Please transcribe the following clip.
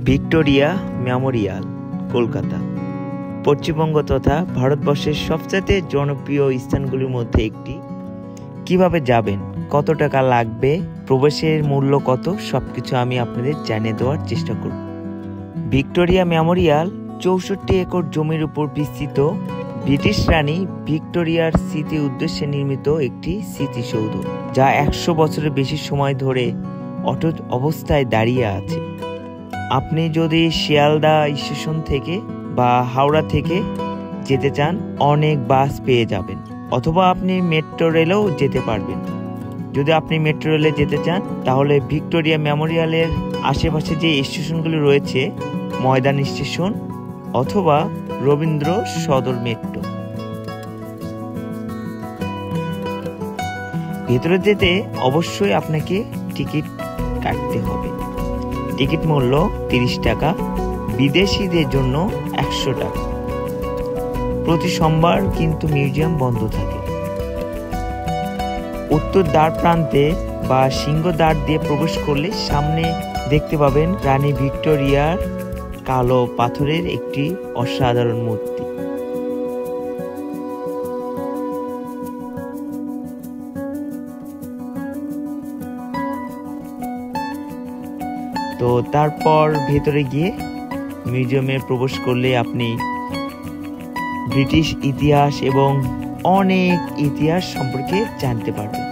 Victoria Memorial, Kolkata. Paschimbanga তথা ভারতবর্ষের সবচেয়ে জনপ্রিয় স্থানগুলির মধ্যে একটি। কিভাবে যাবেন, কত টাকা লাগবে, প্রবেশের মূল্য কত, সবকিছু আমি আপনাদের জানিয়ে দেওয়ার চেষ্টা করব। ভিক্টোরিয়া মেমোরিয়াল 64 একর জমির উপর বিস্তৃত ব্রিটিশ রানী ভিক্টোরিয়ার স্মৃতি উদ্দেশ্যে নির্মিত একটি স্মৃতিসৌধ, যা 100 বছরের বেশি সময় ধরে অটুট অবস্থায় দাঁড়িয়ে আছে। আপনি যদি শিয়ালদা স্টেশন থেকে বা হাওড়া থেকে যেতে চান, অনেক বাস পেয়ে যাবেন, অথবা আপনি মেট্রো রেলেও যেতে পারবেন। যদি আপনি মেট্রো রেলে যেতে চান, তাহলে ভিক্টোরিয়া মেমোরিয়ালের আশেপাশে যে স্টেশনগুলি রয়েছে, ময়দান স্টেশন অথবা রবীন্দ্র সদর মেট্রো। ভেতরে যেতে অবশ্যই আপনাকে টিকিট কাটতে হবে। টিকিট মূল্য 30 টাকা, বিদেশিদের জন্য 100 টাকা। প্রতি সোমবার কিন্তু মিউজিয়াম বন্ধ থাকে। উত্তর দ্বার প্রান্তে বা সিংহ দ্বার দিয়ে প্রবেশ করলে সামনে দেখতে পাবেন রানী ভিক্টোরিয়ার কালো পাথরের একটি অসাধারণ মূর্তি। তো তারপর ভেতরে গিয়ে মিউজিয়ামে প্রবেশ করলে আপনি ব্রিটিশ ইতিহাস এবং অনেক ইতিহাস সম্পর্কে জানতে পারবেন।